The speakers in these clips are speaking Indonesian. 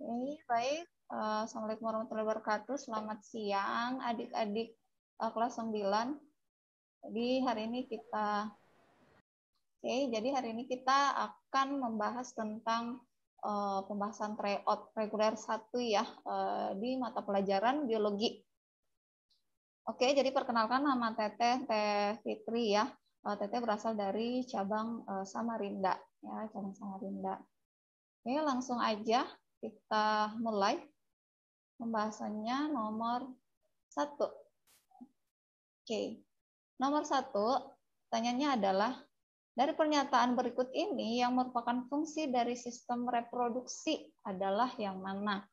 Oke, baik. Assalamualaikum warahmatullahi wabarakatuh. Selamat siang adik-adik kelas 9. Jadi hari ini kita akan membahas tentang pembahasan tryout reguler 1 ya di mata pelajaran biologi. Oke, jadi perkenalkan nama Teteh, Teh Fitri ya. Teteh berasal dari cabang Samarinda ya, cabang Samarinda. Oke, langsung aja kita mulai pembahasannya nomor 1. Oke, nomor 1, pertanyaannya adalah, dari pernyataan berikut ini yang merupakan fungsi dari sistem reproduksi adalah yang mana?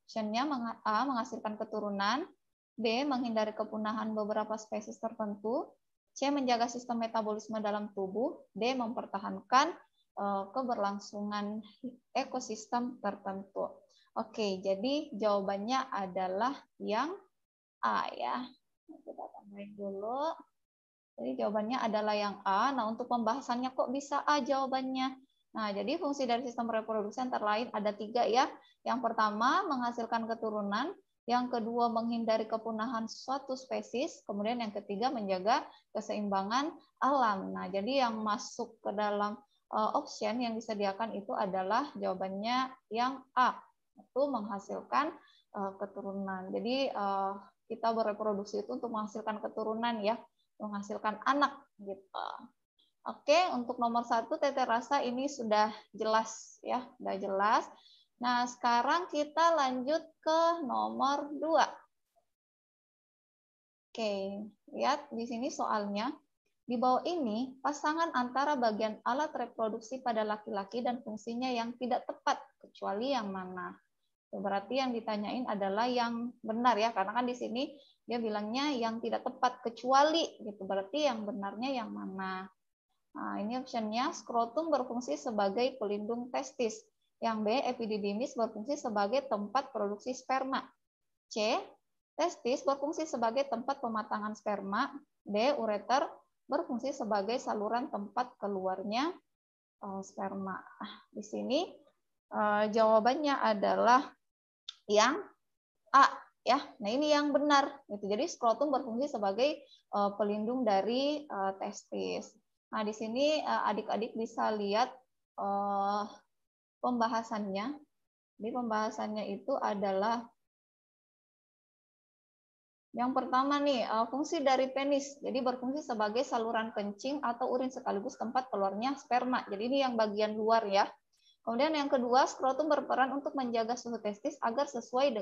Optionnya A, menghasilkan keturunan, B, menghindari kepunahan beberapa spesies tertentu, C, menjaga sistem metabolisme dalam tubuh, D, mempertahankan keberlangsungan ekosistem tertentu. Oke, jadi jawabannya adalah yang A ya. Kita tambahin dulu. Jadi jawabannya adalah yang A. Nah, untuk pembahasannya kok bisa A jawabannya? Nah, jadi fungsi dari sistem reproduksi antara lain ada 3 ya. Yang pertama, menghasilkan keturunan. Yang kedua, menghindari kepunahan suatu spesies. Kemudian yang ketiga, menjaga keseimbangan alam. Nah, jadi yang masuk ke dalam option yang disediakan itu adalah jawabannya yang A. Itu menghasilkan keturunan. Jadi kita bereproduksi itu untuk menghasilkan keturunan ya, menghasilkan anak gitu. Oke, untuk nomor 1 Teteh rasa ini sudah jelas ya, sudah jelas. Nah, sekarang kita lanjut ke nomor 2. Oke, lihat di sini soalnya. Di bawah ini, pasangan antara bagian alat reproduksi pada laki-laki dan fungsinya yang tidak tepat, kecuali yang mana? Berarti yang ditanyain adalah yang benar ya, karena kan di sini dia bilangnya yang tidak tepat kecuali gitu. Berarti yang benarnya yang mana? Nah, ini optionnya skrotum berfungsi sebagai pelindung testis. Yang B, epididymis berfungsi sebagai tempat produksi sperma. C, testis berfungsi sebagai tempat pematangan sperma. D, ureter berfungsi sebagai saluran tempat keluarnya sperma. Di sini jawabannya adalah yang A ya. Nah, ini yang benar gitu. Jadi skrotum berfungsi sebagai pelindung dari testis. Nah, di sini adik-adik bisa lihat pembahasannya. Jadi pembahasannya itu adalah yang pertama nih, fungsi dari penis. Jadi berfungsi sebagai saluran kencing atau urin sekaligus tempat keluarnya sperma. Jadi ini yang bagian luar ya. Kemudian yang kedua, skrotum berperan untuk menjaga suhu testis agar sesuai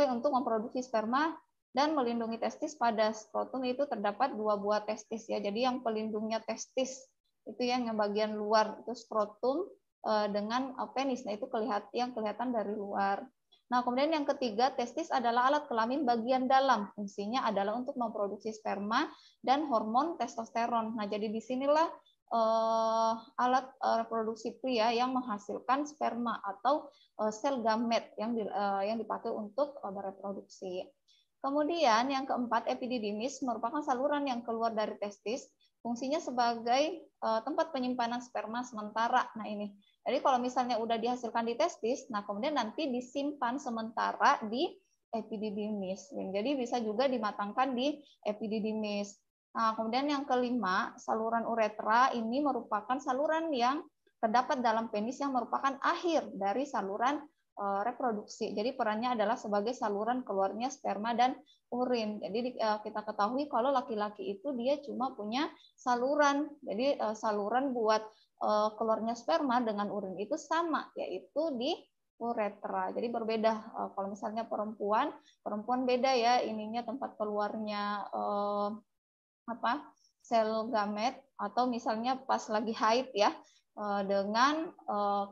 untuk memproduksi sperma dan melindungi testis. Pada skrotum itu terdapat 2 buah testis ya. Jadi yang pelindungnya testis itu yang bagian luar itu skrotum dengan penis. Nah, itu yang kelihatan dari luar. Nah, kemudian yang ketiga, testis adalah alat kelamin bagian dalam. Fungsinya adalah untuk memproduksi sperma dan hormon testosteron. Nah, jadi disinilah alat reproduksi pria yang menghasilkan sperma atau sel gamet yang dipakai untuk bereproduksi. Kemudian yang keempat, epididymis merupakan saluran yang keluar dari testis. Fungsinya sebagai tempat penyimpanan sperma sementara. Nah, ini. Jadi kalau misalnya udah dihasilkan di testis, nah kemudian nanti disimpan sementara di epididymis. Jadi bisa juga dimatangkan di epididymis. Nah, kemudian yang kelima, saluran uretra ini merupakan saluran yang terdapat dalam penis yang merupakan akhir dari saluran reproduksi. Jadi perannya adalah sebagai saluran keluarnya sperma dan urin. Jadi kita ketahui kalau laki-laki itu dia cuma punya saluran. Jadi saluran buat keluarnya sperma dengan urin itu sama, yaitu di uretra. Jadi berbeda. Kalau misalnya perempuan beda ya ininya tempat keluarnya sel gamet, atau misalnya pas lagi haid ya dengan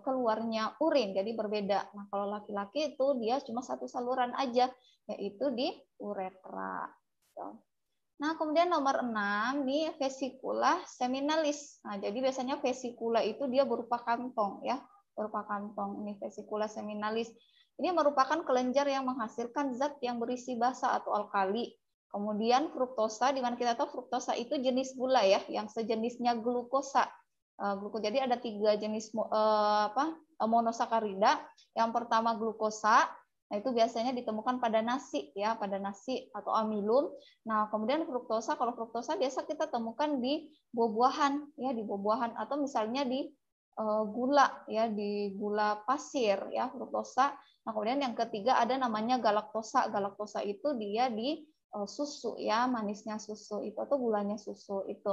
keluarnya urin, jadi berbeda. Nah, kalau laki-laki itu dia cuma satu saluran aja, yaitu di uretra. Nah, kemudian nomor 6 nih vesikula seminalis. Nah, jadi biasanya vesikula itu dia berupa kantong ya, berupa kantong. Ini vesikula seminalis. Ini merupakan kelenjar yang menghasilkan zat yang berisi basa atau alkali. Kemudian fruktosa, di mana kita tahu fruktosa itu jenis gula ya, yang sejenisnya glukosa. Jadi ada 3 jenis monosakarida. Yang pertama glukosa. Nah, itu biasanya ditemukan pada nasi ya, pada nasi atau amilum. Nah, kemudian fruktosa, kalau fruktosa biasa kita temukan di buah-buahan ya, di buah-buahan atau misalnya di gula ya, di gula pasir ya, fruktosa. Nah, kemudian yang ketiga ada namanya galaktosa. Galaktosa itu dia di susu ya, manisnya susu itu atau gulanya susu itu.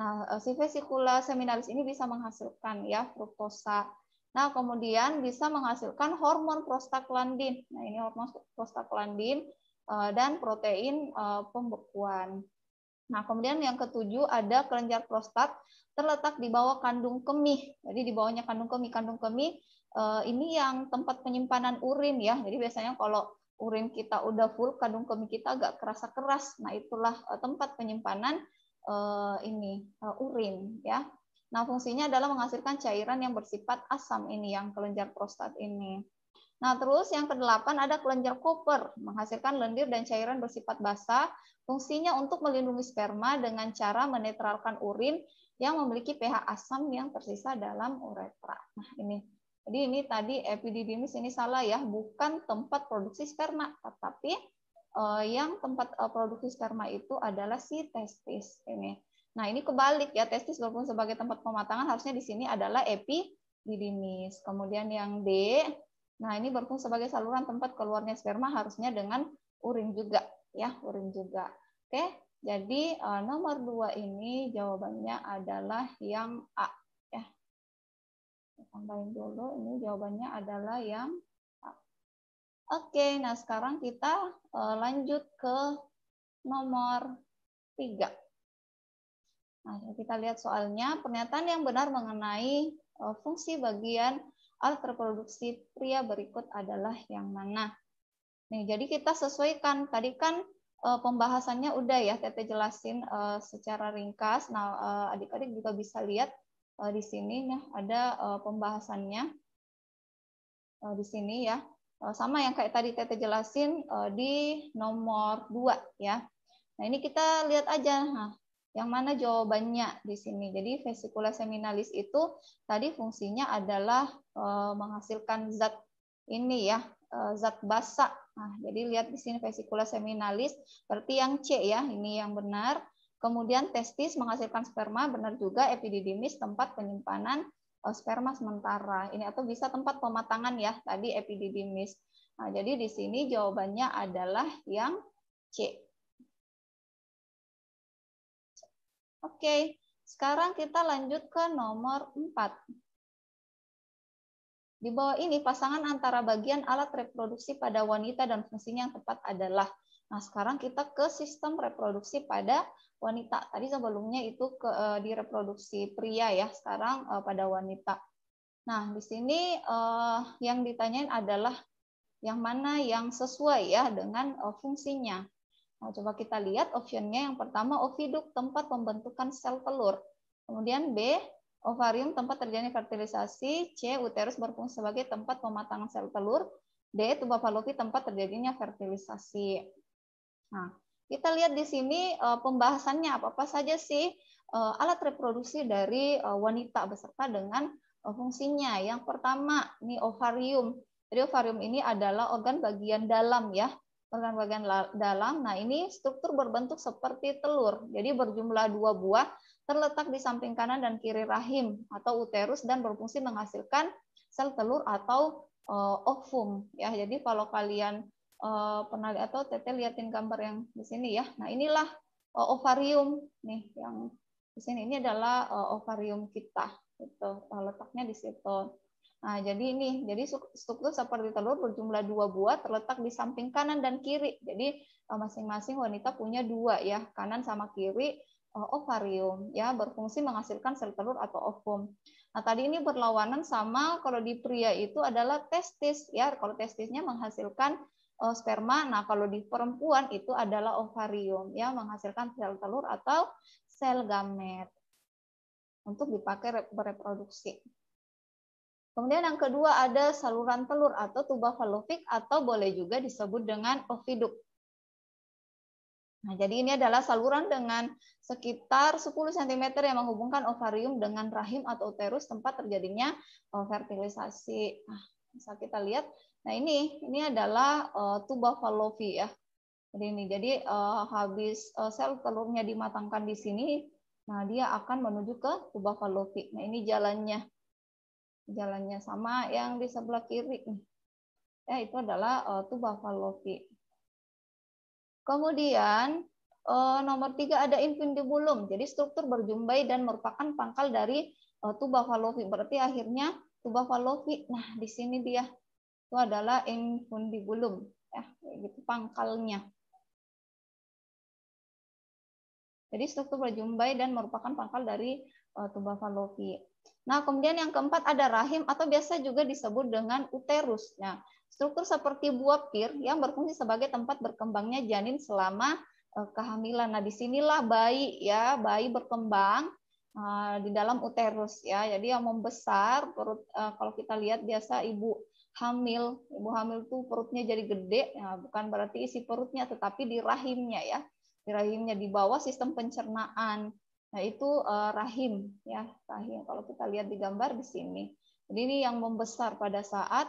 Nah, si vesicula seminalis ini bisa menghasilkan ya fruktosa. Nah, kemudian bisa menghasilkan hormon prostaglandin. Nah, ini hormon prostaglandin dan protein pembekuan. Nah, kemudian yang ketujuh ada kelenjar prostat terletak di bawah kandung kemih. Jadi di bawahnya kandung kemih ini yang tempat penyimpanan urin ya. Jadi biasanya kalau urin kita udah full, kandung kemih kita agak kerasa keras. Nah, itulah tempat penyimpanan urin ya. Nah, fungsinya adalah menghasilkan cairan yang bersifat asam ini, yang kelenjar prostat ini. Nah, terus yang kedelapan ada kelenjar Koper, menghasilkan lendir dan cairan bersifat basah. Fungsinya untuk melindungi sperma dengan cara menetralkan urin yang memiliki pH asam yang tersisa dalam uretra. Nah, ini. Jadi ini tadi epididymis ini salah ya, bukan tempat produksi sperma, tetapi yang tempat produksi sperma itu adalah si testis ini. Nah, ini kebalik ya, testis berfungsi sebagai tempat pematangan, harusnya di sini adalah epididymis. Kemudian yang D, nah ini berfungsi sebagai saluran tempat keluarnya sperma, harusnya dengan urin juga ya, urin juga. Oke, jadi nomor 2 ini jawabannya adalah yang A ya. Tambahin dulu, ini jawabannya adalah yang A. Oke, nah sekarang kita lanjut ke nomor 3. Nah, kita lihat soalnya, pernyataan yang benar mengenai fungsi bagian alat reproduksi pria berikut adalah yang mana? Nih, jadi kita sesuaikan. Tadi kan pembahasannya udah ya, Tete jelasin secara ringkas. Nah, adik-adik juga bisa lihat di sini nih ada pembahasannya di sini ya. Sama yang kayak tadi Tete jelasin di nomor 2 ya. Nah, ini kita lihat aja. Nah, yang mana jawabannya di sini. Jadi vesicula seminalis itu tadi fungsinya adalah menghasilkan zat ini ya, zat basa. Nah, jadi lihat di sini vesicula seminalis berarti yang C ya, ini yang benar. Kemudian testis menghasilkan sperma, benar juga. Epididymis tempat penyimpanan sperma sementara. Ini atau bisa tempat pematangan ya, tadi epididymis. Nah, jadi di sini jawabannya adalah yang C. Oke, sekarang kita lanjut ke nomor 4. Di bawah ini pasangan antara bagian alat reproduksi pada wanita dan fungsinya yang tepat adalah. Nah, sekarang kita ke sistem reproduksi pada wanita. Tadi sebelumnya itu di reproduksi pria ya, sekarang pada wanita. Nah, di sini yang ditanyain adalah yang mana yang sesuai ya dengan fungsinya. Nah, coba kita lihat optionnya. Yang pertama oviduk, tempat pembentukan sel telur. Kemudian B, ovarium, tempat terjadi fertilisasi. C, uterus berfungsi sebagai tempat pematangan sel telur. D, tuba Fallopi, tempat terjadinya fertilisasi. Nah, kita lihat di sini pembahasannya apa saja sih alat reproduksi dari wanita beserta dengan fungsinya. Yang pertama, ini ovarium. Jadi ovarium ini adalah organ bagian dalam ya. Organ bagian dalam. Nah, ini struktur berbentuk seperti telur. Jadi berjumlah 2 buah, terletak di samping kanan dan kiri rahim atau uterus dan berfungsi menghasilkan sel telur atau ovum ya. Jadi kalau kalian pernah atau Tete liatin gambar yang di sini ya. Nah, inilah ovarium nih yang di sini. Ini adalah ovarium kita. Itu letaknya di situ. Nah, jadi struktur seperti telur berjumlah 2 buah terletak di samping kanan dan kiri. Jadi masing-masing wanita punya 2 ya, kanan sama kiri ovarium ya, berfungsi menghasilkan sel telur atau ovum. Nah, tadi ini berlawanan sama kalau di pria itu adalah testis ya. Kalau testisnya menghasilkan sperma, nah kalau di perempuan itu adalah ovarium ya, menghasilkan sel telur atau sel gamet untuk dipakai bereproduksi. Kemudian yang kedua ada saluran telur atau tuba falopik atau boleh juga disebut dengan oviduk. Nah, jadi ini adalah saluran dengan sekitar 10 cm yang menghubungkan ovarium dengan rahim atau uterus tempat terjadinya fertilisasi. Nah, bisa kita lihat. Nah, ini adalah tuba Fallopi ya. Jadi habis sel telurnya dimatangkan di sini, nah dia akan menuju ke tuba Fallopi. Nah, ini jalannya sama yang di sebelah kiri nih. Ya, itu adalah tuba Fallopi. Kemudian nomor 3 ada infundibulum. Jadi struktur berjumbai dan merupakan pangkal dari tuba Fallopi. Berarti akhirnya tuba Fallopi. Nah, di sini dia. Itu adalah infundibulum. Ya, gitu pangkalnya. Jadi struktur berjumbai dan merupakan pangkal dari tuba Fallopi. Nah, kemudian yang keempat ada rahim atau biasa juga disebut dengan uterus. Nah, struktur seperti buah pir yang berfungsi sebagai tempat berkembangnya janin selama kehamilan. Nah, disinilah bayi berkembang di dalam uterus ya. Jadi yang membesar perut, kalau kita lihat biasa ibu hamil tuh perutnya jadi gede. Ya, bukan berarti isi perutnya, tetapi di rahimnya ya. Di rahimnya di bawah sistem pencernaan. Nah, itu rahim ya, rahim. Kalau kita lihat di gambar di sini. Jadi ini yang membesar pada saat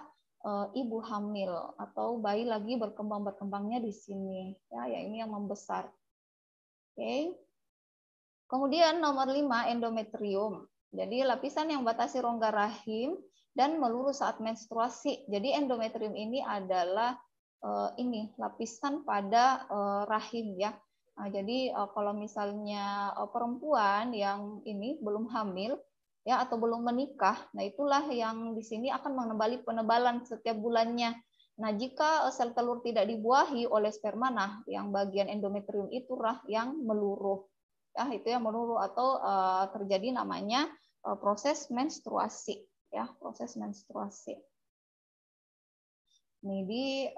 ibu hamil atau bayi lagi berkembangnya di sini. Ya, ini yang membesar. Oke. Kemudian nomor 5 endometrium. Jadi lapisan yang batasi rongga rahim dan meluru saat menstruasi. Jadi endometrium ini adalah lapisan pada rahim ya. Nah, jadi kalau misalnya perempuan yang ini belum hamil ya atau belum menikah, nah itulah yang di sini akan menebali penebalan setiap bulannya. Nah, jika sel telur tidak dibuahi oleh sperma, nah yang bagian endometrium itulah yang meluruh. Ya, itu yang meluruh atau terjadi namanya proses menstruasi ya, proses menstruasi. Ini di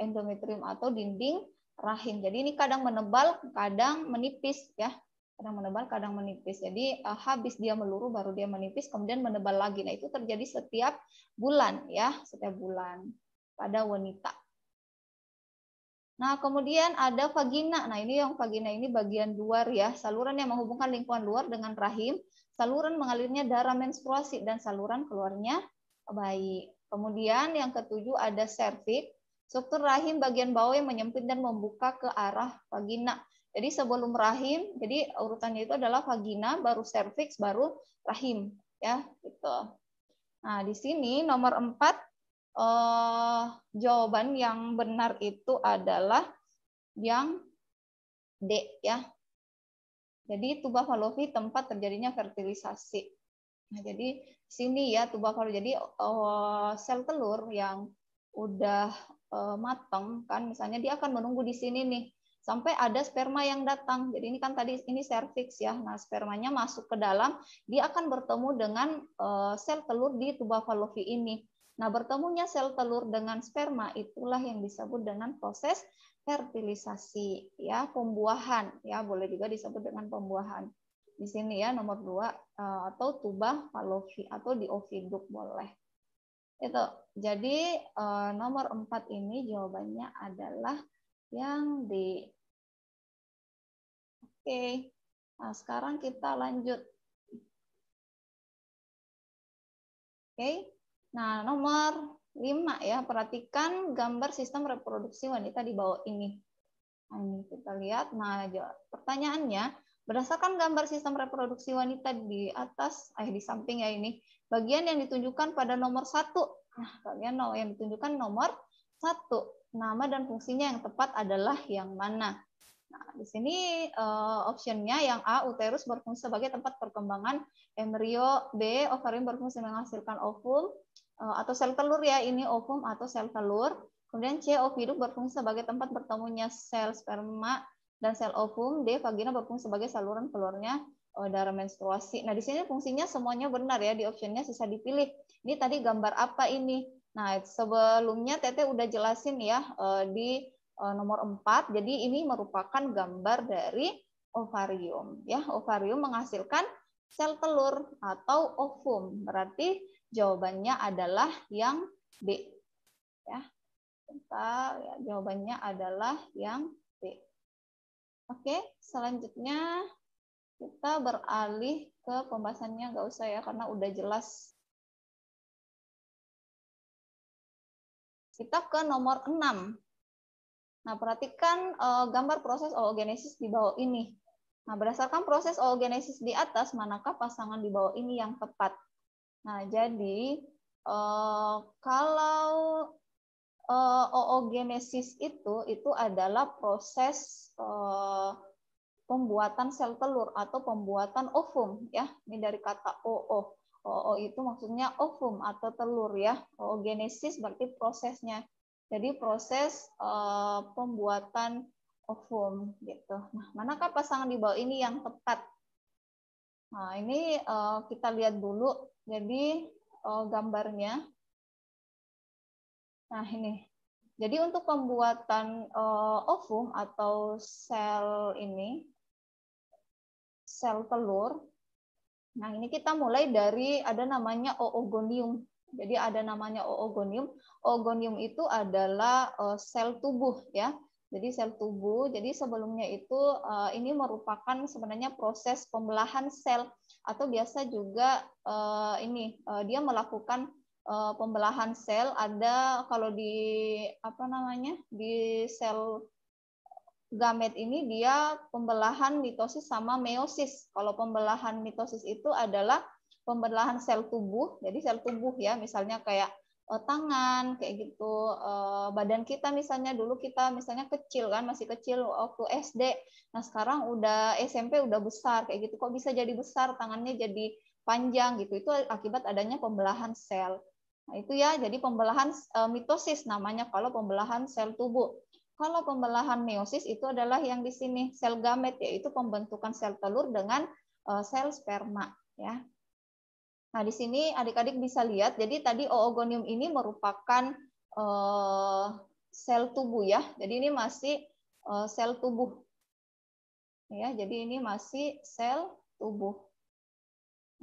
endometrium atau dinding rahim. Jadi ini kadang menebal, kadang menipis ya. Kadang menebal, kadang menipis. Jadi habis dia meluruh baru dia menipis, kemudian menebal lagi. Nah, itu terjadi setiap bulan ya, setiap bulan pada wanita. Nah, kemudian ada vagina. Nah, ini yang vagina ini bagian luar ya, saluran yang menghubungkan lingkungan luar dengan rahim, saluran mengalirnya darah menstruasi dan saluran keluarnya bayi. Kemudian yang ketujuh ada serviks, struktur rahim bagian bawah yang menyempit dan membuka ke arah vagina. Jadi sebelum rahim, jadi urutannya itu adalah vagina, baru serviks, baru rahim, ya gitu. Nah, di sini nomor 4 jawaban yang benar itu adalah yang D ya. Jadi tuba Fallopi tempat terjadinya fertilisasi. Nah, jadi sini ya tuba Fallopi. Jadi sel telur yang udah matang kan, misalnya dia akan menunggu di sini nih sampai ada sperma yang datang. Jadi ini kan tadi ini serviks ya. Nah, spermanya masuk ke dalam, dia akan bertemu dengan sel telur di tuba Fallopi ini. Nah, bertemunya sel telur dengan sperma itulah yang disebut dengan proses fertilisasi ya, pembuahan ya, boleh juga disebut dengan pembuahan. Di sini ya nomor 2 atau tuba Fallopi atau di oviduk boleh. Itu. Jadi nomor 4 ini jawabannya adalah yang D. Oke. Nah, sekarang kita lanjut. Oke. Nah, nomor 5 ya, perhatikan gambar sistem reproduksi wanita di bawah ini. Nah, ini kita lihat. Nah, pertanyaannya, berdasarkan gambar sistem reproduksi wanita di atas, di samping ya ini, bagian yang ditunjukkan pada nomor 1. Nah, bagian yang ditunjukkan nomor 1. Nama dan fungsinya yang tepat adalah yang mana? Nah, di sini optionnya yang A, uterus berfungsi sebagai tempat perkembangan embrio, B, ovarium berfungsi menghasilkan ovum atau sel telur ya, ini ovum atau sel telur. Kemudian C, oviduk berfungsi sebagai tempat bertemunya sel sperma dan sel ovum. D, vagina berfungsi sebagai saluran keluarnya darah menstruasi. Nah, di sini fungsinya semuanya benar ya, di optionnya sisa dipilih. Ini tadi gambar apa ini? Nah, sebelumnya Teteh udah jelasin ya di nomor 4. Jadi ini merupakan gambar dari ovarium ya. Ovarium menghasilkan sel telur atau ovum. Berarti jawabannya adalah yang B ya. Kita ya, jawabannya adalah yang B. Oke, selanjutnya kita beralih ke pembahasannya, nggak usah ya, karena udah jelas. Kita ke nomor 6. Nah, perhatikan gambar proses oogenesis di bawah ini. Nah, berdasarkan proses oogenesis di atas, manakah pasangan di bawah ini yang tepat? Nah, jadi kalau oogenesis itu adalah proses pembuatan sel telur atau pembuatan ovum ya. Ini dari kata oo. Oo itu maksudnya ovum atau telur ya. Oogenesis berarti prosesnya. Jadi proses pembuatan ovum gitu. Nah, manakah pasangan di bawah ini yang tepat? Nah, ini kita lihat dulu. Jadi gambarnya. Nah, ini. Jadi untuk pembuatan ovum atau sel ini, sel telur. Nah, ini kita mulai dari ada namanya oogonium. Jadi ada namanya oogonium. Oogonium itu adalah sel tubuh ya. Jadi sel tubuh. Jadi sebelumnya itu ini merupakan sebenarnya proses pembelahan sel atau biasa juga dia melakukan pembelahan sel. Ada kalau di apa namanya di sel gamet ini dia pembelahan mitosis sama meiosis. Kalau pembelahan mitosis itu adalah pembelahan sel tubuh, jadi sel tubuh ya, misalnya kayak tangan, kayak gitu, badan kita misalnya dulu kita misalnya kecil kan, masih kecil waktu SD, nah sekarang udah SMP udah besar, kayak gitu, kok bisa jadi besar, tangannya jadi panjang gitu, itu akibat adanya pembelahan sel. Nah itu ya, jadi pembelahan mitosis namanya kalau pembelahan sel tubuh. Kalau pembelahan meiosis itu adalah yang di sini sel gamet, yaitu pembentukan sel telur dengan sel sperma ya. Nah, di sini adik-adik bisa lihat, jadi tadi oogonium ini merupakan sel tubuh ya. Jadi ini masih sel tubuh. Ya, jadi ini masih sel tubuh.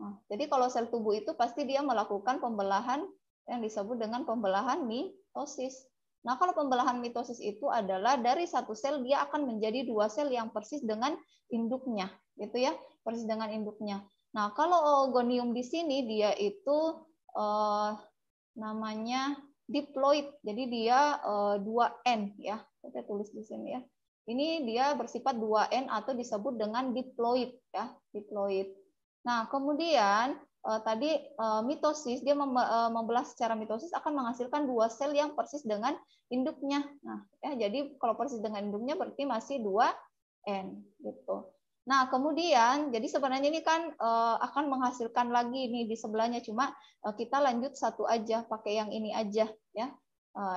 Nah, jadi kalau sel tubuh itu pasti dia melakukan pembelahan yang disebut dengan pembelahan mitosis. Nah, kalau pembelahan mitosis itu adalah dari satu sel dia akan menjadi dua sel yang persis dengan induknya, gitu ya, persis dengan induknya. Nah, kalau oogonium di sini dia itu namanya diploid, jadi dia 2N ya, kita tulis di sini ya. Ini dia bersifat 2N atau disebut dengan diploid ya, diploid. Nah, kemudian tadi mitosis, dia membelah secara mitosis akan menghasilkan dua sel yang persis dengan induknya. Nah, ya, jadi kalau persis dengan induknya berarti masih 2N gitu. Nah, kemudian jadi sebenarnya ini kan akan menghasilkan lagi nih di sebelahnya, cuma kita lanjut satu aja, pakai yang ini aja ya.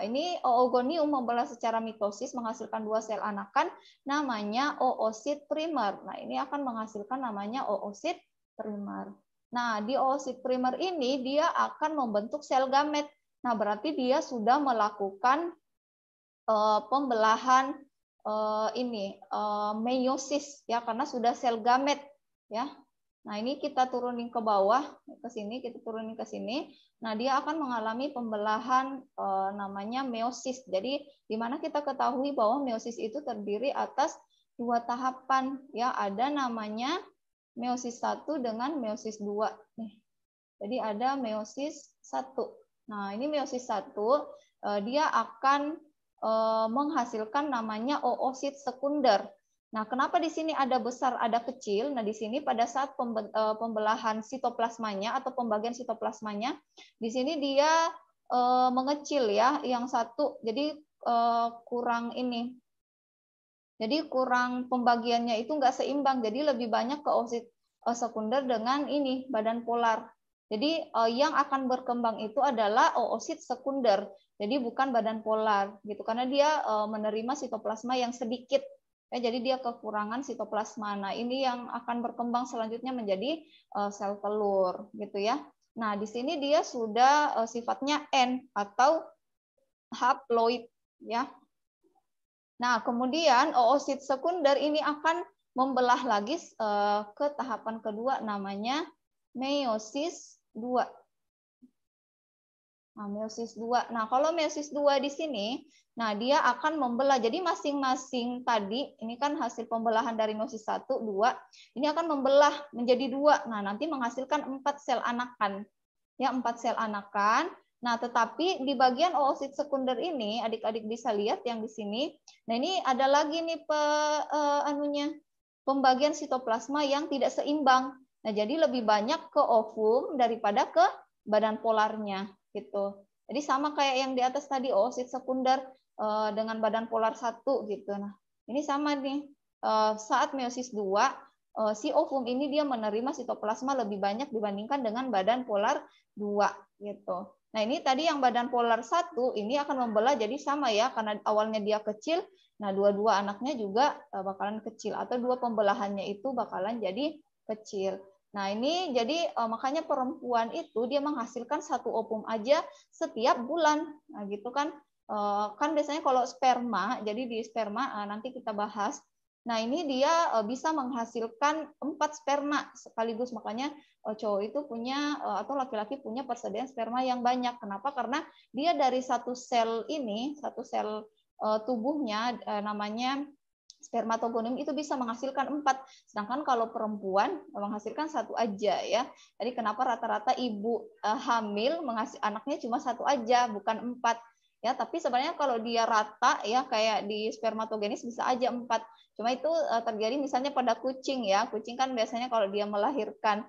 Ini oogonium membelah secara mitosis menghasilkan dua sel anakan namanya oosit primer. Nah, ini akan menghasilkan namanya oosit primer. Nah, di oosit primer ini dia akan membentuk sel gamet. Nah, berarti dia sudah melakukan pembelahan meiosis ya, karena sudah sel gamet ya. Nah, ini kita turunin ke bawah, ke sini, kita turunin ke sini. Nah, dia akan mengalami pembelahan namanya meiosis. Jadi, di mana kita ketahui bahwa meiosis itu terdiri atas dua tahapan ya, ada namanya meiosis 1 dengan meiosis 2 nih. Jadi ada meiosis 1. Nah, ini meiosis 1 dia akan menghasilkan namanya oosit sekunder. Nah, kenapa di sini ada besar, ada kecil? Nah, di sini pada saat pembelahan sitoplasmanya atau pembagian sitoplasmanya, di sini dia mengecil ya, yang satu, jadi kurang ini. Jadi kurang pembagiannya itu nggak seimbang, jadi lebih banyak ke oosit sekunder dengan ini, badan polar. Jadi yang akan berkembang itu adalah oosit sekunder, jadi bukan badan polar, gitu, karena dia menerima sitoplasma yang sedikit. Ya, jadi dia kekurangan sitoplasma. Nah, ini yang akan berkembang selanjutnya menjadi sel telur, gitu ya. Nah, di sini dia sudah sifatnya N atau haploid, ya. Nah, kemudian oosit sekunder ini akan membelah lagi ke tahapan kedua namanya meiosis 2. Nah, meiosis 2. Nah, kalau meiosis 2 di sini, nah dia akan membelah. Jadi masing-masing tadi, ini kan hasil pembelahan dari meiosis 1, 2, ini akan membelah menjadi 2. Nah, nanti menghasilkan 4 sel anakan. Ya, 4 sel anakan. Nah, tetapi di bagian oosit sekunder ini, adik-adik bisa lihat yang di sini. Nah, ini ada lagi nih pembagian sitoplasma yang tidak seimbang. Nah, jadi lebih banyak ke ovum daripada ke badan polarnya gitu. Jadi sama kayak yang di atas tadi, oosit sekunder dengan badan polar 1 gitu. Nah, ini sama nih. Saat meiosis 2, si ovum ini dia menerima sitoplasma lebih banyak dibandingkan dengan badan polar 2 gitu. Nah, ini tadi yang badan polar 1 ini akan membelah jadi sama ya, karena awalnya dia kecil. Nah, dua-dua anaknya juga bakalan kecil, atau dua pembelahannya itu bakalan jadi kecil. Nah, ini jadi makanya perempuan itu dia menghasilkan 1 ovum aja setiap bulan. Nah, gitu kan. Kan biasanya kalau sperma, jadi di sperma nanti kita bahas. Nah, ini dia bisa menghasilkan 4 sperma sekaligus. Makanya cowok itu punya atau laki-laki punya persediaan sperma yang banyak. Kenapa? Karena dia dari satu sel ini, satu sel tubuhnya namanya spermatogonium itu bisa menghasilkan 4. Sedangkan kalau perempuan menghasilkan 1 aja ya. Jadi kenapa rata-rata ibu hamil anaknya cuma 1 aja, bukan 4. Ya, tapi sebenarnya kalau dia rata ya kayak di spermatogenis bisa aja 4. Cuma itu terjadi misalnya pada kucing ya. Kucing kan biasanya kalau dia melahirkan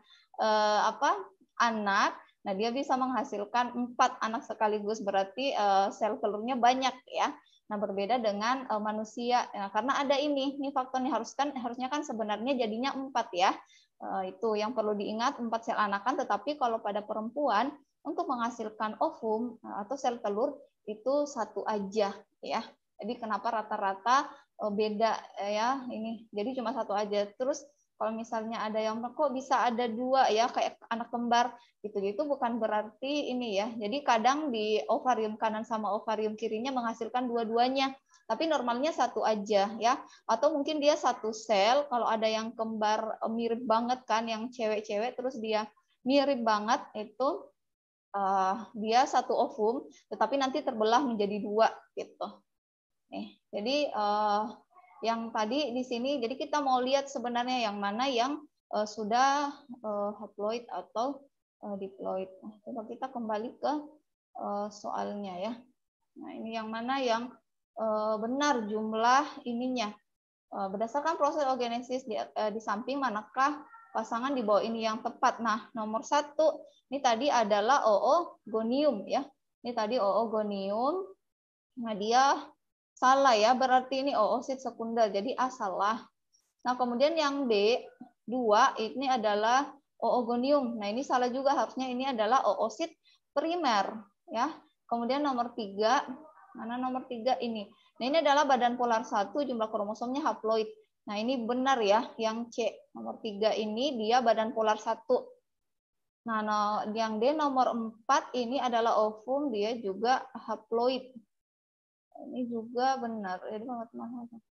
anak, nah dia bisa menghasilkan 4 anak sekaligus, berarti sel telurnya banyak ya. Nah, berbeda dengan manusia. Nah, karena ada ini faktornya harusnya kan sebenarnya jadinya 4 ya. Itu yang perlu diingat, 4 sel anakan, tetapi kalau pada perempuan untuk menghasilkan ovum atau sel telur itu 1 aja ya. Jadi kenapa rata-rata beda ya ini. Jadi cuma 1 aja. Terus kalau misalnya ada yang kok bisa ada 2 ya kayak anak kembar gitu bukan berarti ini ya. Jadi kadang di ovarium kanan sama ovarium kirinya menghasilkan dua-duanya, tapi normalnya 1 aja ya. Atau mungkin dia 1 sel, kalau ada yang kembar mirip banget kan, yang cewek-cewek terus dia mirip banget itu dia 1 ovum, tetapi nanti terbelah menjadi 2 gitu. Nih, jadi yang tadi di sini, jadi kita mau lihat sebenarnya yang mana yang sudah haploid atau diploid. Nah, coba kita kembali ke soalnya ya. Nah, ini yang mana yang benar jumlah ininya. Berdasarkan proses oogenesis di samping manakah pasangan di bawah ini yang tepat. Nah, nomor 1 ini tadi adalah oogonium ya. Ini tadi oogonium. Nah, dia salah ya, berarti ini oosit sekunder, jadi A salah. Nah, kemudian yang B, 2, ini adalah oogonium. Nah, ini salah juga, harusnya ini adalah oosit primer. Ya. Kemudian nomor 3, mana nomor 3 ini? Nah, ini adalah badan polar 1, jumlah kromosomnya haploid. Nah, ini benar ya, yang C. Nomor 3 ini dia badan polar 1. Nah, yang D nomor 4 ini adalah ovum, dia juga haploid. Ini juga benar. Jadi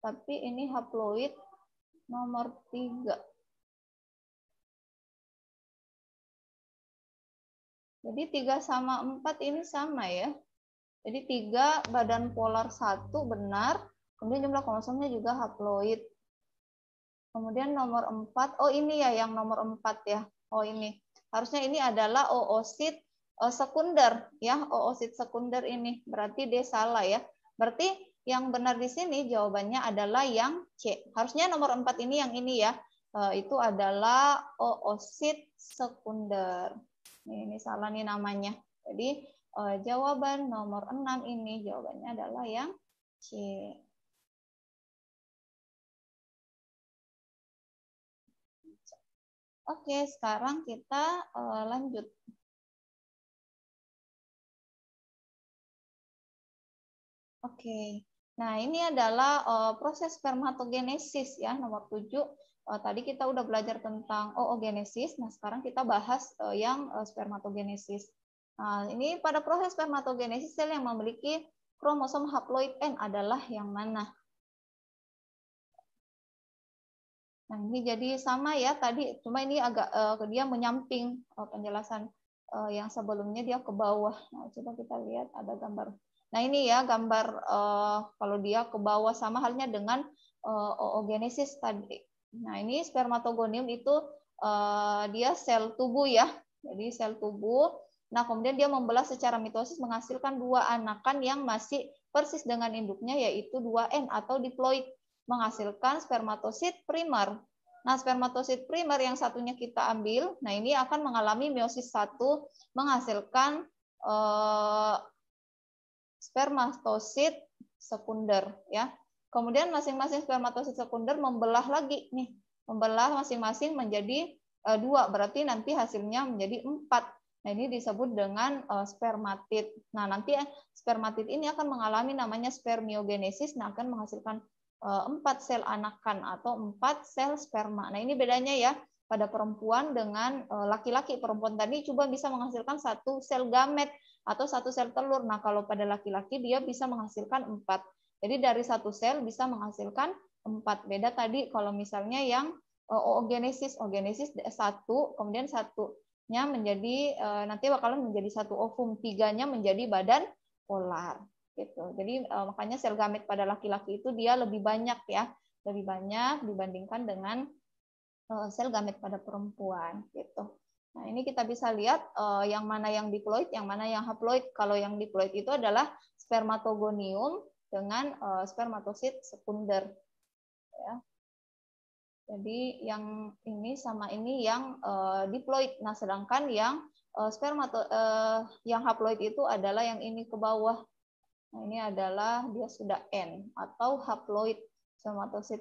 tapi ini haploid nomor 3. Jadi 3 sama 4 ini sama ya. Jadi 3 badan polar 1 benar. Kemudian jumlah kromosomnya juga haploid. Kemudian nomor 4, oh ini ya yang nomor 4 ya. Oh ini. Harusnya ini adalah oosit sekunder ya, oosit sekunder ini. Berarti D salah ya. Berarti yang benar di sini jawabannya adalah yang C. Harusnya nomor 4 ini yang ini ya. Itu adalah oosit sekunder. Ini salah nih namanya. Jadi jawaban nomor 6 ini jawabannya adalah yang C. Oke, sekarang kita lanjut. Oke. Nah, ini adalah proses spermatogenesis ya, nomor 7. Tadi kita udah belajar tentang oogenesis. Nah, sekarang kita bahas yang spermatogenesis. Nah, ini pada proses spermatogenesis sel yang memiliki kromosom haploid N adalah yang mana? Nah, ini jadi sama ya tadi, cuma ini agak dia menyamping penjelasan yang sebelumnya dia ke bawah. Nah, coba kita lihat ada gambar. Nah, ini ya gambar kalau dia ke bawah sama halnya dengan oogenesis tadi. Nah, ini spermatogonium itu dia sel tubuh ya. Jadi sel tubuh. Nah, kemudian dia membelah secara mitosis menghasilkan 2 anakan yang masih persis dengan induknya, yaitu 2N atau diploid, menghasilkan spermatosit primer. Nah, spermatosit primer yang satunya kita ambil, nah ini akan mengalami meiosis 1 menghasilkan spermatosit sekunder ya. Kemudian masing-masing spermatosit sekunder membelah lagi nih, membelah masing-masing menjadi 2, berarti nanti hasilnya menjadi 4. Nah, ini disebut dengan spermatid. Nah, nanti spermatid ini akan mengalami namanya spermiogenesis, nah akan menghasilkan 4 sel anakan atau 4 sel sperma. Nah, ini bedanya ya pada perempuan dengan laki-laki. Perempuan tadi coba bisa menghasilkan 1 sel gamet atau 1 sel telur. Nah, kalau pada laki-laki dia bisa menghasilkan 4. Jadi dari 1 sel bisa menghasilkan 4. Beda tadi kalau misalnya yang oogenesis 1, kemudian 1-nya menjadi nanti bakalan menjadi 1 ovum, 3-nya menjadi badan polar gitu. Jadi makanya sel gamet pada laki-laki itu dia lebih banyak ya, lebih banyak dibandingkan dengan sel gamet pada perempuan gitu. Nah, ini kita bisa lihat yang mana yang diploid, yang mana yang haploid. Kalau yang diploid itu adalah spermatogonium dengan spermatosit sekunder ya. Jadi yang ini sama ini yang diploid. Nah, sedangkan yang yang haploid itu adalah yang ini ke bawah. Nah, ini adalah dia sudah N atau haploid spermatosit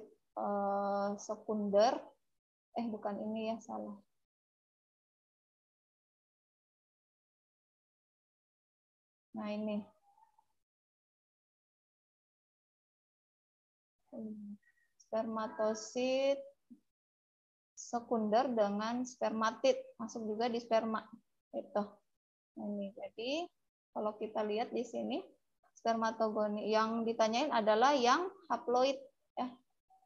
sekunder. Bukan ini ya, salah. Nah, ini. Spermatosit sekunder dengan spermatid masuk juga di sperma itu. Nah, ini jadi kalau kita lihat di sini spermatogoni yang ditanyain adalah yang haploid ya.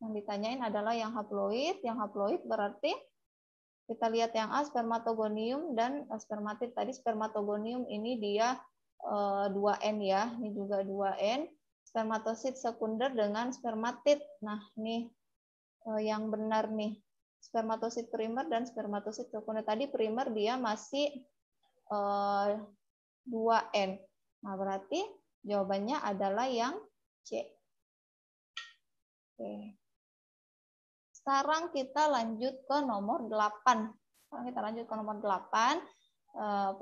Yang ditanyain adalah yang haploid. Yang haploid berarti kita lihat yang A spermatogonium dan spermatid. Tadi spermatogonium ini dia 2N ya. Ini juga 2N. Spermatosit sekunder dengan spermatid. Nah, ini yang benar nih. Spermatosit primer dan spermatosit sekunder. Tadi primer dia masih 2N. Nah, berarti jawabannya adalah yang C. Oke. Sekarang kita lanjut ke nomor 8. Sekarang kita lanjut ke nomor 8.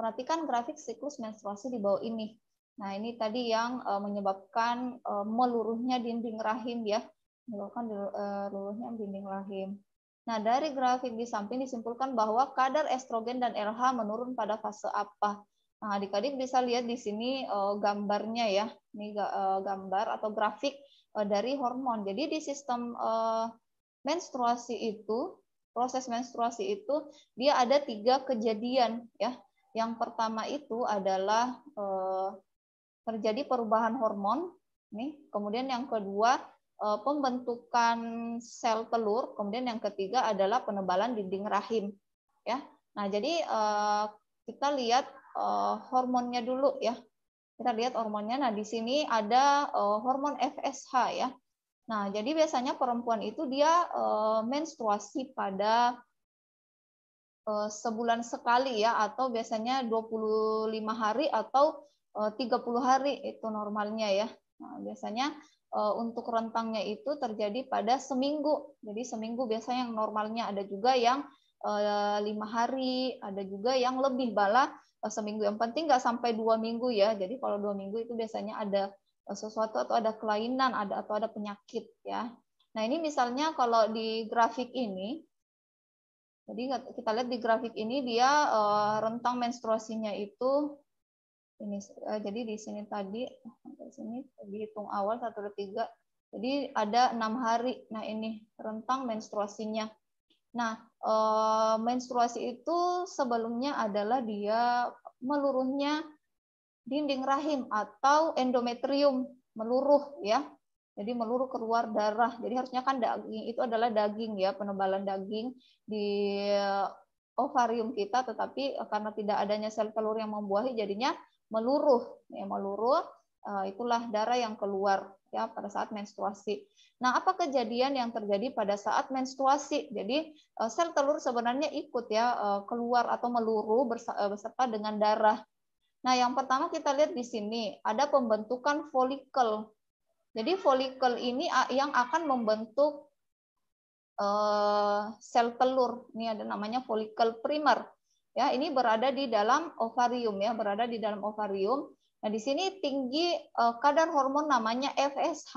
Perhatikan grafik siklus menstruasi di bawah ini. Nah, ini tadi yang menyebabkan meluruhnya dinding rahim ya. Menyebabkan luruhnya dinding rahim. Nah, dari grafik di samping disimpulkan bahwa kadar estrogen dan LH menurun pada fase apa? Nah, adik-adik bisa lihat di sini gambarnya ya. Ini gambar atau grafik dari hormon. Jadi di sistem menstruasi itu, proses menstruasi itu dia ada 3 kejadian ya. Yang pertama itu adalah terjadi perubahan hormon nih, kemudian yang kedua pembentukan sel telur, kemudian yang ketiga adalah penebalan dinding rahim ya. Nah, jadi kita lihat hormonnya dulu ya. Kita lihat hormonnya. Nah, di sini ada hormon FSH ya. Nah, jadi biasanya perempuan itu dia menstruasi pada sebulan sekali ya, atau biasanya 25 hari atau 30 hari itu normalnya ya. Nah, biasanya untuk rentangnya itu terjadi pada seminggu. Jadi seminggu biasanya yang normalnya, ada juga yang 5 hari, ada juga yang lebih bala seminggu. Yang penting nggak sampai 2 minggu ya. Jadi kalau 2 minggu itu biasanya ada sesuatu atau ada kelainan, atau ada penyakit ya. Nah, ini misalnya kalau di grafik ini, jadi kita lihat di grafik ini dia rentang menstruasinya itu ini. Jadi di sini tadi sampai sini dihitung awal 1, 2, 3. Jadi ada 6 hari. Nah, ini rentang menstruasinya. Nah, menstruasi itu sebelumnya adalah dia meluruhnya dinding rahim atau endometrium, meluruh ya. Jadi meluruh keluar darah. Jadi harusnya kan daging itu adalah daging ya, penebalan daging di ovarium kita, tetapi karena tidak adanya sel telur yang membuahi jadinya meluruh. Ya, meluruh, itulah darah yang keluar ya pada saat menstruasi. Nah, apa kejadian yang terjadi pada saat menstruasi? Jadi sel telur sebenarnya ikut ya keluar atau meluruh beserta dengan darah. Nah, yang pertama kita lihat di sini ada pembentukan folikel. Jadi folikel ini yang akan membentuk sel telur. Ini ada namanya folikel primer. Ya, ini berada di dalam ovarium ya, berada di dalam ovarium. Nah, di sini tinggi kadar hormon namanya FSH.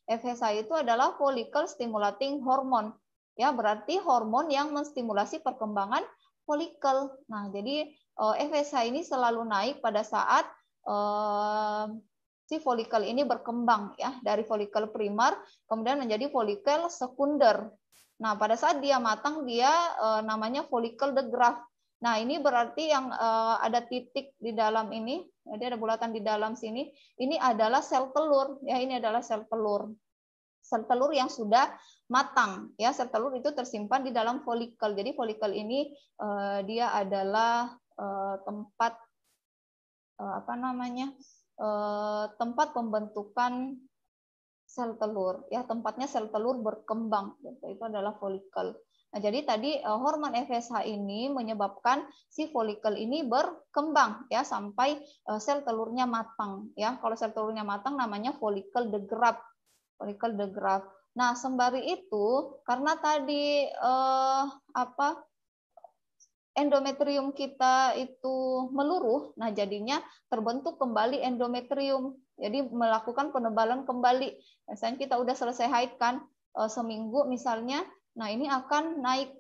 FSH itu adalah follicle stimulating hormone. Ya, berarti hormon yang menstimulasi perkembangan folikel. Nah, jadi FSH ini selalu naik pada saat si folikel ini berkembang ya, dari folikel primer kemudian menjadi folikel sekunder. Nah, pada saat dia matang dia namanya folikel de Graaff. Nah, ini berarti yang ada titik di dalam ini, jadi ada bulatan di dalam sini, ini adalah sel telur ya, ini adalah sel telur. Sel telur yang sudah matang ya, sel telur itu tersimpan di dalam folikel. Jadi folikel ini dia adalah tempat apa namanya? Tempat pembentukan sel telur ya, tempatnya sel telur berkembang gitu. Itu adalah folikel. Nah, jadi tadi hormon FSH ini menyebabkan si folikel ini berkembang ya sampai sel telurnya matang ya. Kalau sel telurnya matang namanya folikel de Graaff. Folikel de Graaff. Nah, sembari itu karena tadi endometrium kita itu meluruh, nah jadinya terbentuk kembali endometrium. Jadi melakukan penebalan kembali. Misalnya kita udah selesai haid kan, seminggu misalnya, nah ini akan naik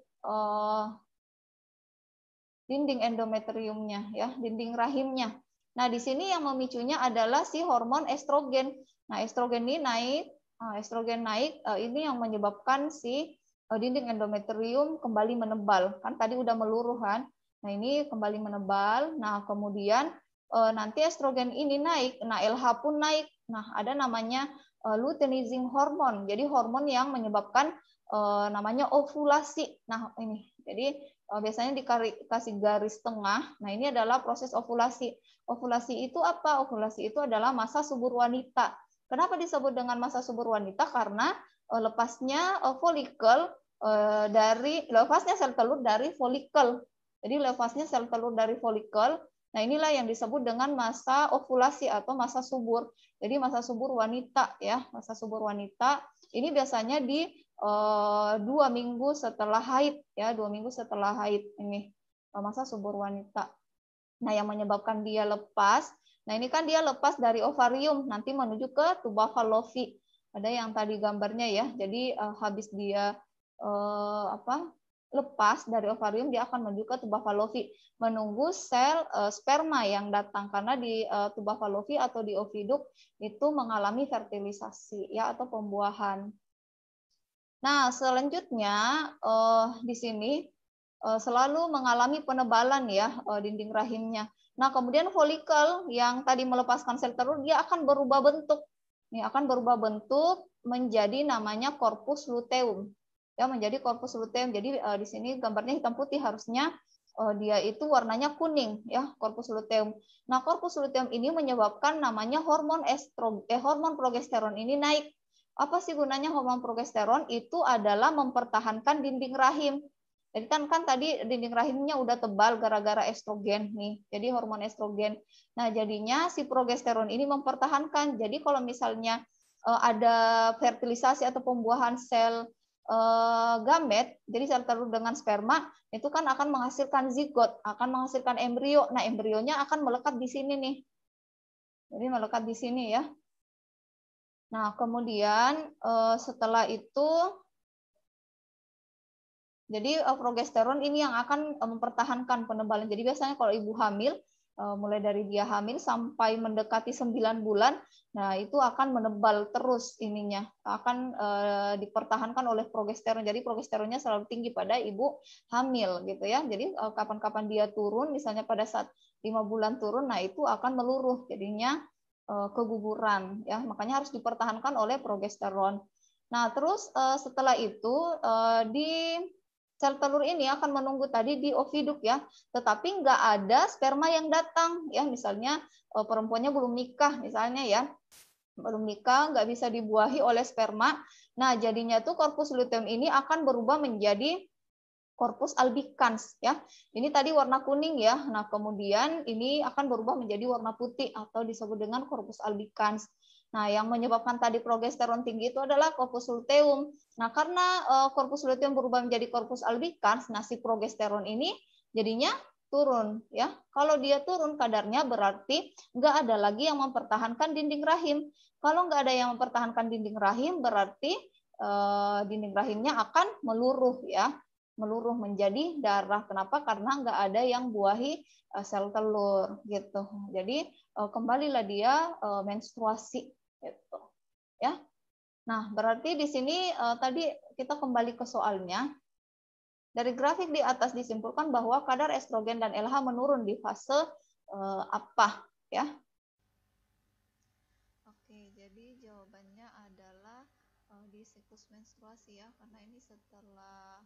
dinding endometriumnya, ya, dinding rahimnya. Nah di sini yang memicunya adalah si hormon estrogen. Nah estrogen ini naik, ini yang menyebabkan si dinding endometrium kembali menebal. Kan tadi udah meluruh kan. Nah, ini kembali menebal. Nah, kemudian nanti estrogen ini naik. Nah, LH pun naik. Nah, ada namanya luteinizing hormon. Jadi hormon yang menyebabkan namanya ovulasi. Nah, ini. Jadi biasanya dikasih garis tengah. Nah, ini adalah proses ovulasi. Ovulasi itu apa? Ovulasi itu adalah masa subur wanita. Kenapa disebut dengan masa subur wanita? Karena lepasnya folikel dari lepasnya sel telur dari folikel. Jadi lepasnya sel telur dari folikel. Nah, inilah yang disebut dengan masa ovulasi atau masa subur. Jadi masa subur wanita ya, masa subur wanita ini biasanya di 2 minggu setelah haid ya, 2 minggu setelah haid ini masa subur wanita. Nah, yang menyebabkan dia lepas, nah ini kan dia lepas dari ovarium nanti menuju ke tuba fallopi. Ada yang tadi gambarnya ya. Jadi habis dia lepas dari ovarium dia akan menuju ke tuba fallopi menunggu sel sperma yang datang karena di tuba fallopi atau di oviduk itu mengalami fertilisasi ya atau pembuahan. Nah, selanjutnya di sini selalu mengalami penebalan ya dinding rahimnya. Nah, kemudian folikel yang tadi melepaskan sel telur dia akan berubah bentuk. Ini akan berubah bentuk menjadi namanya corpus luteum. Ya, menjadi corpus luteum. Jadi di sini gambarnya hitam putih, harusnya dia itu warnanya kuning ya, corpus luteum. Nah, corpus luteum ini menyebabkan namanya hormon progesteron ini naik. Apa sih gunanya hormon progesteron? Itu adalah mempertahankan dinding rahim. Jadi kan tadi dinding rahimnya udah tebal gara-gara estrogen nih. Jadi hormon estrogen. Nah, jadinya si progesteron ini mempertahankan. Jadi kalau misalnya ada fertilisasi atau pembuahan sel gamet, jadi sel telur dengan sperma, itu kan akan menghasilkan zigot, akan menghasilkan embrio. Nah, embrionya akan melekat di sini nih. Jadi melekat di sini ya. Nah, kemudian setelah itu jadi progesteron ini yang akan mempertahankan penebalan. Jadi biasanya kalau ibu hamil, mulai dari dia hamil sampai mendekati 9 bulan, nah itu akan menebal terus ininya, akan dipertahankan oleh progesteron. Jadi progesteronnya selalu tinggi pada ibu hamil gitu ya. Jadi kapan-kapan dia turun, misalnya pada saat 5 bulan turun, nah itu akan meluruh, jadinya keguguran ya. Makanya harus dipertahankan oleh progesteron. Nah terus setelah itu di sel telur ini akan menunggu tadi di oviduk ya, tetapi nggak ada sperma yang datang ya, misalnya perempuannya belum nikah misalnya ya, belum nikah nggak bisa dibuahi oleh sperma. Nah jadinya tuh korpus luteum ini akan berubah menjadi korpus albicans ya. Ini tadi warna kuning ya. Nah, kemudian ini akan berubah menjadi warna putih atau disebut dengan korpus albicans. Nah, yang menyebabkan tadi progesteron tinggi itu adalah korpus luteum. Nah, karena korpus luteum berubah menjadi korpus albicans, nah si progesteron ini jadinya turun ya. Kalau dia turun kadarnya berarti nggak ada lagi yang mempertahankan dinding rahim. Kalau nggak ada yang mempertahankan dinding rahim berarti dinding rahimnya akan meluruh ya, meluruh menjadi darah. Kenapa? Karena nggak ada yang buahi sel telur gitu. Jadi kembalilah dia menstruasi gitu ya. Nah, berarti di sini tadi kita kembali ke soalnya. Dari grafik di atas disimpulkan bahwa kadar estrogen dan LH menurun di fase apa ya? Oke, jadi jawabannya adalah di siklus menstruasi ya, karena ini setelah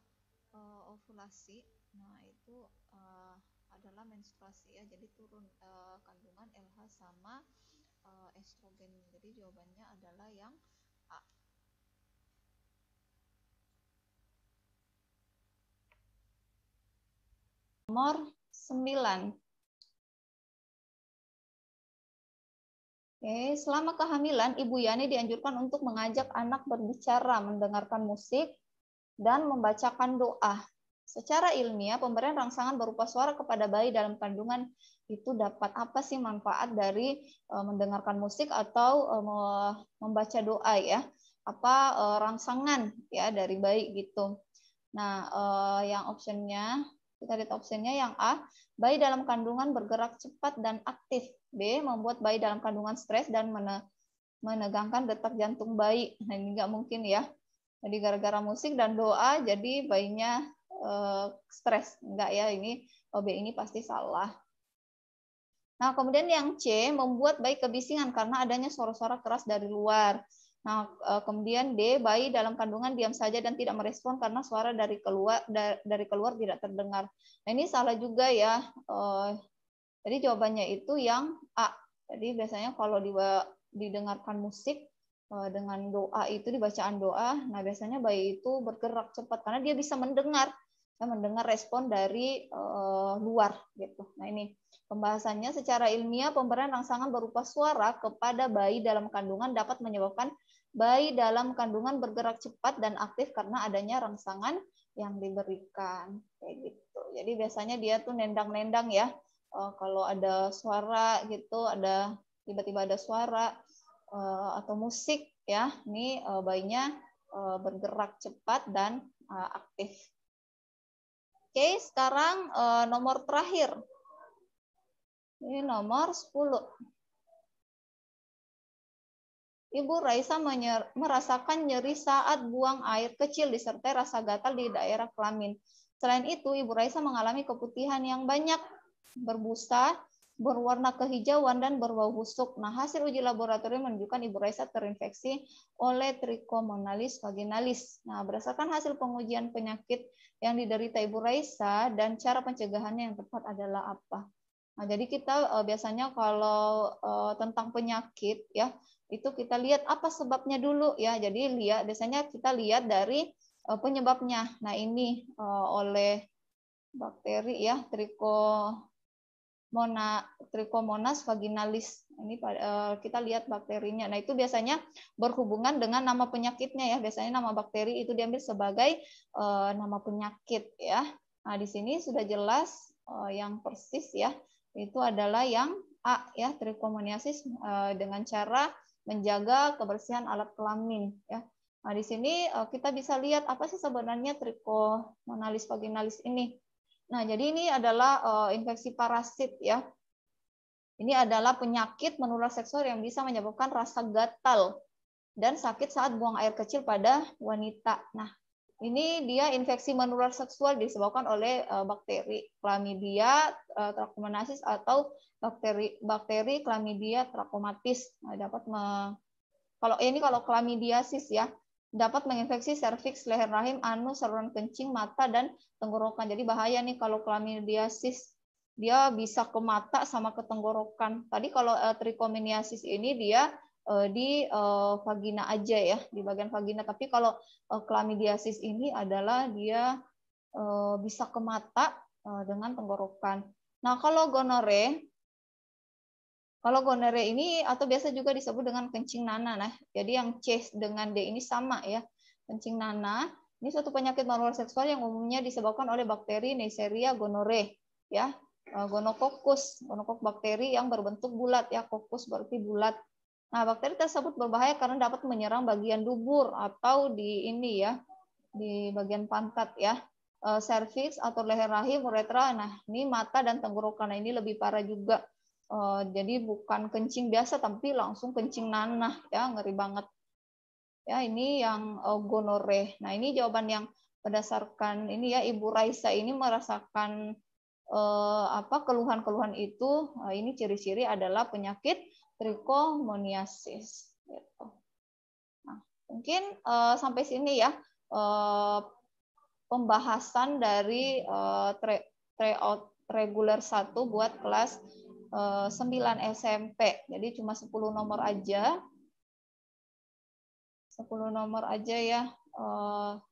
ovulasi. Nah, itu adalah menstruasi ya, jadi turun kandungan LH sama estrogen. Jadi jawabannya adalah yang A. Nomor 9. Oke, selama kehamilan, Ibu Yani dianjurkan untuk mengajak anak berbicara, mendengarkan musik, dan membacakan doa. Secara ilmiah, pemberian rangsangan berupa suara kepada bayi dalam kandungan itu dapat apa sih manfaat dari mendengarkan musik atau membaca doa ya? Apa rangsangan ya dari bayi gitu. Nah, yang optionnya, kita lihat optionnya yang A, bayi dalam kandungan bergerak cepat dan aktif. B, membuat bayi dalam kandungan stres dan menegangkan detak jantung bayi. Nah, ini nggak mungkin ya. Jadi gara-gara musik dan doa, jadi bayinya stres. Enggak ya, ini B ini pasti salah. Nah, kemudian yang C, membuat bayi kebisingan karena adanya suara-suara keras dari luar. Nah, kemudian D, bayi dalam kandungan diam saja dan tidak merespon karena suara dari keluar tidak terdengar. Nah, ini salah juga ya. Jadi jawabannya itu yang A. Jadi biasanya kalau didengarkan musik dengan doa itu, di bacaan doa, nah biasanya bayi itu bergerak cepat karena dia bisa mendengar respon dari luar gitu. Nah, ini pembahasannya secara ilmiah, pemberian rangsangan berupa suara kepada bayi dalam kandungan dapat menyebabkan bayi dalam kandungan bergerak cepat dan aktif karena adanya rangsangan yang diberikan kayak gitu. Jadi biasanya dia tuh nendang-nendang ya. Kalau ada suara gitu, ada tiba-tiba ada suara atau musik ya, ini bayinya bergerak cepat dan aktif. Oke, sekarang nomor terakhir. Ini nomor 10. Ibu Raisa merasakan nyeri saat buang air kecil disertai rasa gatal di daerah kelamin. Selain itu, Ibu Raisa mengalami keputihan yang banyak, berbusa, berwarna kehijauan, dan berbau busuk. Nah, hasil uji laboratorium menunjukkan Ibu Raisa terinfeksi oleh Trichomonalis vaginalis. Nah, berdasarkan hasil pengujian penyakit yang diderita Ibu Raisa dan cara pencegahannya yang tepat adalah apa? Nah, jadi kita biasanya kalau tentang penyakit ya, itu kita lihat apa sebabnya dulu ya. Jadi biasanya kita lihat dari penyebabnya. Nah, ini oleh bakteri ya, Trichomonas vaginalis. Ini kita lihat bakterinya. Nah, itu biasanya berhubungan dengan nama penyakitnya ya. Biasanya nama bakteri itu diambil sebagai nama penyakit ya. Nah, di sini sudah jelas yang persis ya. Itu adalah yang A ya, trichomoniasis dengan cara menjaga kebersihan alat kelamin ya. Nah, di sini kita bisa lihat apa sih sebenarnya Trichomonalis vaginalis ini. Nah, jadi ini adalah infeksi parasit ya. Ini adalah penyakit menular seksual yang bisa menyebabkan rasa gatal dan sakit saat buang air kecil pada wanita. Nah, ini dia infeksi menular seksual disebabkan oleh bakteri Chlamydia trachomatis atau bakteri Chlamydia trachomatis. Nah, kalau Chlamydiasis ya. dapat menginfeksi serviks, leher rahim, anus, saluran kencing, mata, dan tenggorokan. Jadi bahaya nih kalau chlamydiasis. Dia bisa ke mata sama ke tenggorokan. Tadi kalau trichomoniasis ini dia di vagina aja ya, di bagian vagina. Tapi kalau chlamydiasis ini adalah dia bisa ke mata dengan tenggorokan. Nah, kalau gonore ini atau biasa juga disebut dengan kencing nanah. Nah, jadi yang C dengan D ini sama ya. Kencing nanah ini suatu penyakit menular seksual yang umumnya disebabkan oleh bakteri Neisseria gonorrhoeae ya. Gonococcus bakteri yang berbentuk bulat ya. Coccus berarti bulat. Nah, bakteri tersebut berbahaya karena dapat menyerang bagian dubur atau di ini ya, di bagian pantat ya. Serviks atau leher rahim, uretra. Nah, ini mata dan tenggorokan. Nah, ini lebih parah juga. Jadi bukan kencing biasa tapi langsung kencing nanah ya, ngeri banget ya. Ini yang gonore. Nah, ini jawaban yang berdasarkan ini ya, Ibu Raisa ini merasakan keluhan-keluhan itu. Ini ciri-ciri adalah penyakit trichomoniasis gitu. Nah, mungkin sampai sini ya pembahasan dari tryout reguler 1 buat kelas 9 SMP. Jadi cuma 10 nomor aja. 10 nomor aja ya.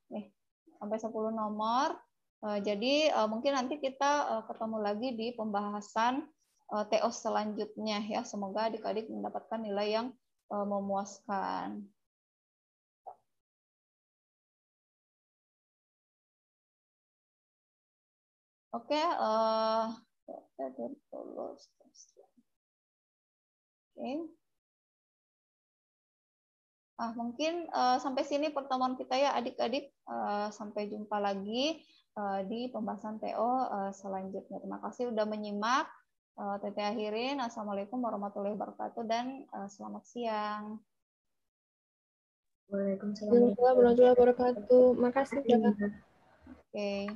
Nih, sampai 10 nomor. Jadi mungkin nanti kita ketemu lagi di pembahasan TO selanjutnya ya. Semoga adik-adik mendapatkan nilai yang memuaskan. Oke, mungkin sampai sini pertemuan kita ya adik-adik. Sampai jumpa lagi di pembahasan TO selanjutnya. Terima kasih sudah menyimak. Teteh akhirin. Assalamualaikum warahmatullahi wabarakatuh dan selamat siang. Waalaikumsalam warahmatullahi wabarakatuh. Makasih, Kak. Oke.